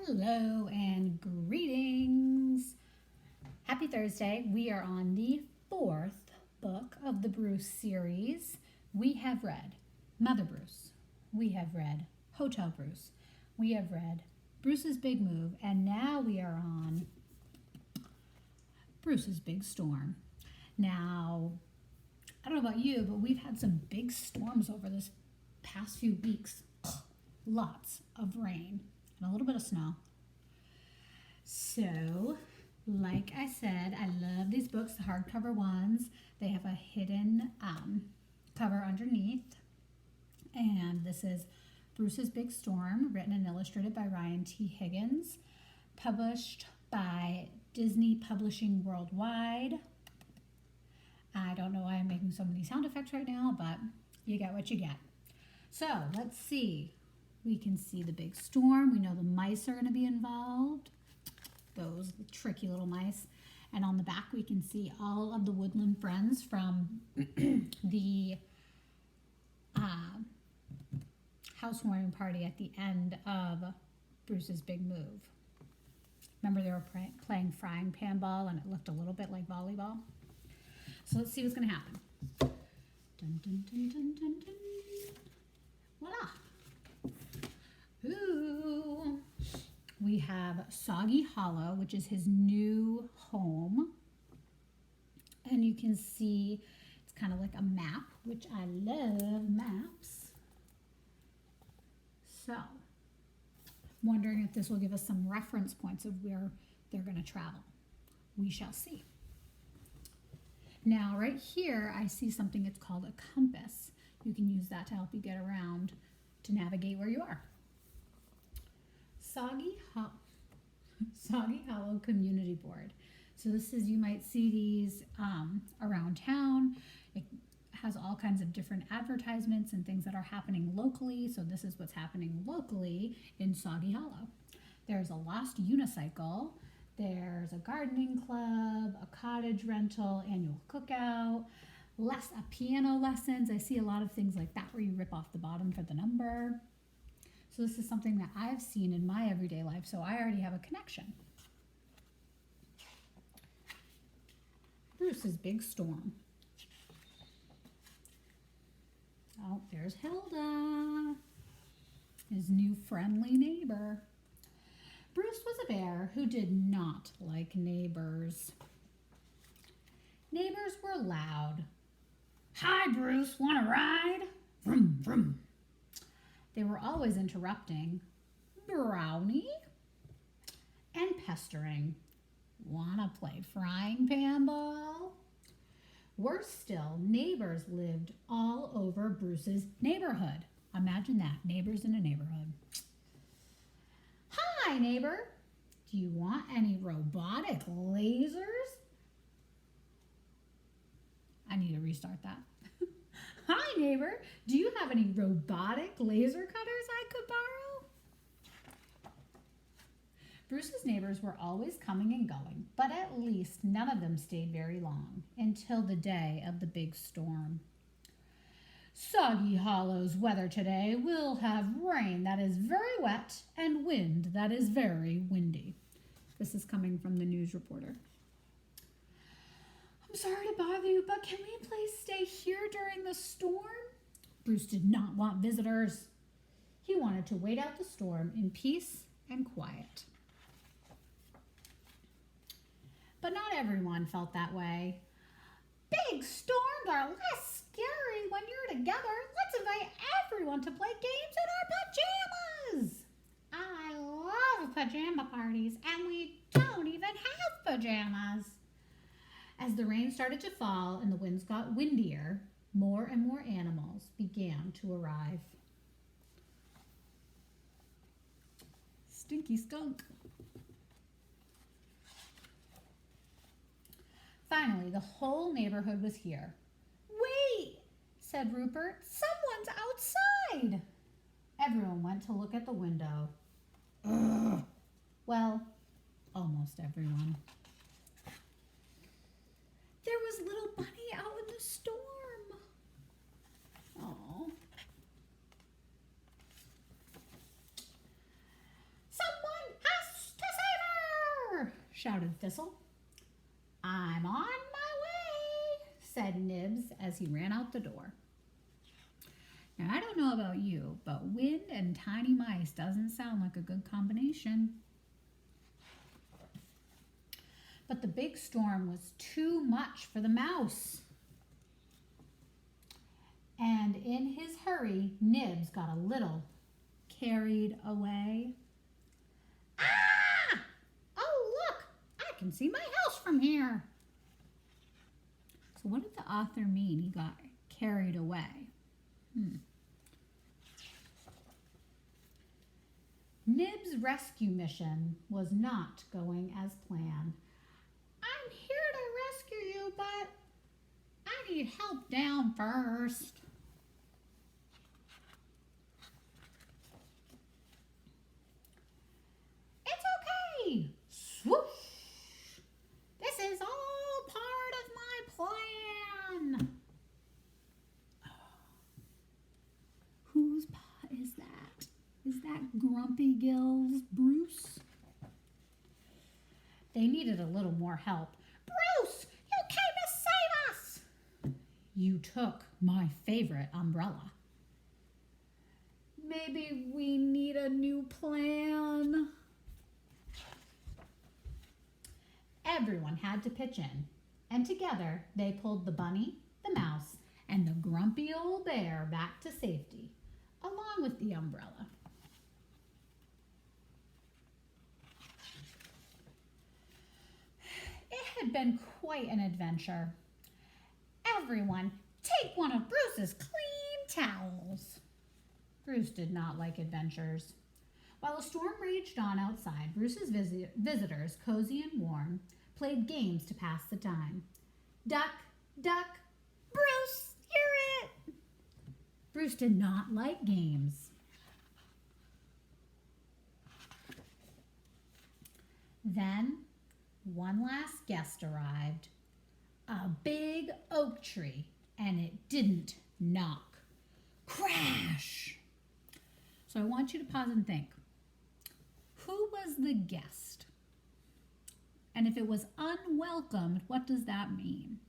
Hello and greetings. Happy Thursday. We are on the fourth book of the Bruce series. We have read Mother Bruce. We have read Hotel Bruce. We have read Bruce's Big Move. And now we are on Bruce's Big Storm. Now, I don't know about you, but we've had some big storms over this past few weeks. Lots of rain and a little bit of snow. So, like I said, I love these books, the hardcover ones. They have a hidden cover underneath. And this is Bruce's Big Storm, written and illustrated by Ryan T. Higgins, published by Disney Publishing Worldwide. I don't know why I'm making so many sound effects right now, but you get what you get. So, let's see. We can see the big storm. We know the mice are going to be involved. Those tricky little mice. And on the back, we can see all of the woodland friends from the housewarming party at the end of Bruce's Big Move. Remember they were playing frying pan ball and it looked a little bit like volleyball? So let's see what's going to happen. Dun, dun, dun, dun, dun, dun. Voila! Ooh. We have Soggy Hollow, which is his new home. And you can see it's kind of like a map, which I love maps. So, I'm wondering if this will give us some reference points of where they're going to travel. We shall see. Now, right here, I see something, it's called a compass. You can use that to help you get around to navigate where you are. Soggy Hollow Community Board. So this is, you might see these around town. It has all kinds of different advertisements and things that are happening locally. So this is what's happening locally in Soggy Hollow. There's a lost unicycle. There's a gardening club, a cottage rental, annual cookout, piano lessons. I see a lot of things like that where you rip off the bottom for the number. So this is something that I've seen in my everyday life, so I already have a connection. Bruce's Big Storm. Oh, there's Hilda, his new friendly neighbor. Bruce was a bear who did not like neighbors. Neighbors were loud. Hi, Bruce, want to ride? Vroom, vroom. They were always interrupting. Brownie? And pestering. Wanna play frying pan ball? Worse still, neighbors lived all over Bruce's neighborhood. Imagine that, neighbors in a neighborhood. Hi, neighbor. Do you want any robotic lasers? I need to restart that. Hi, neighbor. Do you have any robotic laser cutters I could borrow? Bruce's neighbors were always coming and going, but at least none of them stayed very long until the day of the big storm. Soggy Hollow's weather today will have rain that is very wet and wind that is very windy. This is coming from the news reporter. I'm sorry to bother you, but can we please stay here during the storm? Bruce did not want visitors. He wanted to wait out the storm in peace and quiet. But not everyone felt that way. Big storms are less scary when you're together. Let's invite everyone to play games in our pajamas. I love pajama parties, and we don't even have pajamas. As the rain started to fall and the winds got windier, more and more animals began to arrive. Stinky skunk. Finally, the whole neighborhood was here. Wait, said Rupert. Someone's outside. Everyone went to look at the window. Ugh. Well, almost everyone. There was little Bunny out in the storm. Oh. Someone has shouted Thistle. I'm on my way, said Nibs as he ran out the door. Now, I don't know about you, but wind and tiny mice doesn't sound like a good combination. But the big storm was too much for the mouse. And in his hurry, Nibs got a little carried away. Ah! Oh, look! I can see my house from here. So what did the author mean he got carried away? Nib's rescue mission was not going as planned. I'm here to rescue you, but I need help down first. It's okay. Swoosh. This is all part of my plan. Whose paw is that? Is that Grumpy Gill's Bruce? They needed a little more help. Bruce, you came to save us. You took my favorite umbrella. Maybe we need a new plan. Everyone had to pitch in, and together they pulled the bunny, the mouse, and the grumpy old bear back to safety, along with the umbrella. It had been quite an adventure. Everyone, take one of Bruce's clean towels. Bruce did not like adventures. While the storm raged on outside, Bruce's visitors, cozy and warm, played games to pass the time. Duck, duck, Bruce, you're it. Bruce did not like games. Then one last guest arrived, a big oak tree, and it didn't knock. Crash! So I want you to pause and think. Who was the guest? And if it was unwelcomed, what does that mean?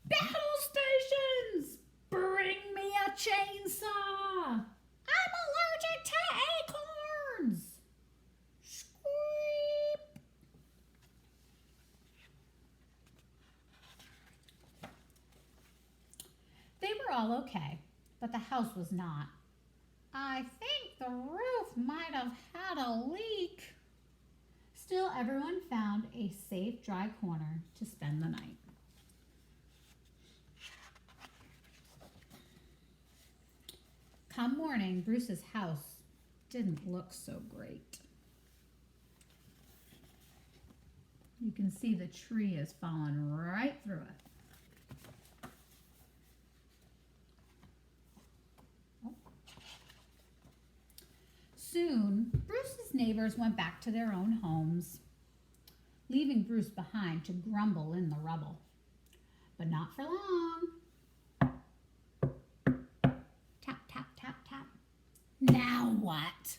Battle stations! Bring me a chainsaw! I'm allergic to acorns! Squeep! They were all okay, but the house was not. I think the roof might have had a leak. Still, everyone found a safe, dry corner to spend the night. Come morning, Bruce's house didn't look so great. You can see the tree has fallen right through it. Soon, Bruce's neighbors went back to their own homes, leaving Bruce behind to grumble in the rubble. But not for long. Tap, tap, tap, tap. Now what?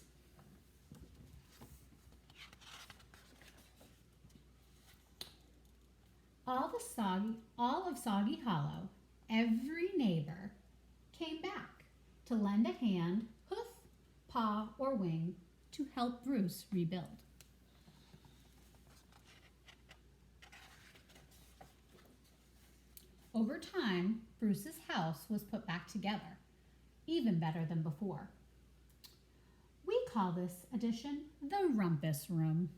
All of Soggy Hollow, every neighbor came back to lend a hand, hoof, paw, or wing to help Bruce rebuild. Over time, Bruce's house was put back together, even better than before. We call this addition the Rumpus Room.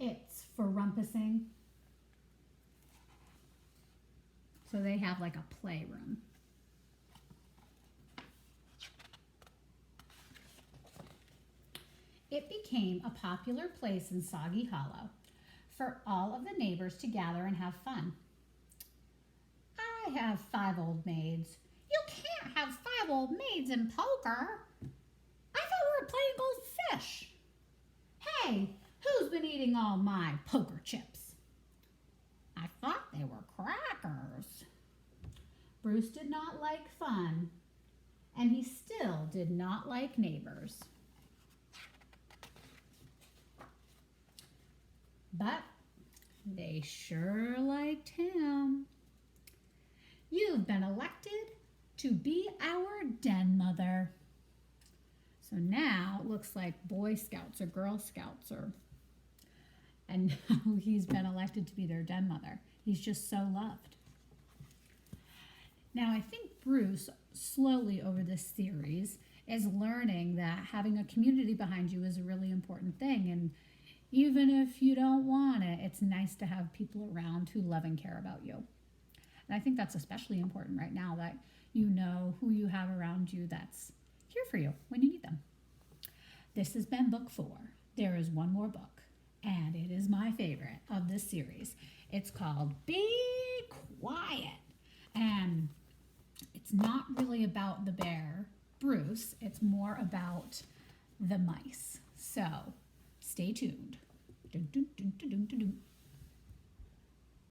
It's for rumpusing. So they have like a playroom. It became a popular place in Soggy Hollow for all of the neighbors to gather and have fun. I have 5 old maids. You can't have 5 old maids in poker. I thought we were playing goldfish. Hey, who's been eating all my poker chips? I thought they were crackers. Bruce did not like fun, and he still did not like neighbors. but they sure liked him. You've been elected to be our den mother. So now it looks like Boy Scouts or Girl Scouts and now he's been elected to be their den mother. He's just so loved. Now I think Bruce, slowly over this series, is learning that having a community behind you is a really important thing. And even if you don't want it, it's nice to have people around who love and care about you. And I think that's especially important right now, that you know who you have around you that's here for you when you need them. This has been book 4. There is one more book, and it is my favorite of this series. It's called Be Quiet. And it's not really about the bear, Bruce. It's more about the mice. So stay tuned. Dun, dun, dun, dun, dun, dun, dun.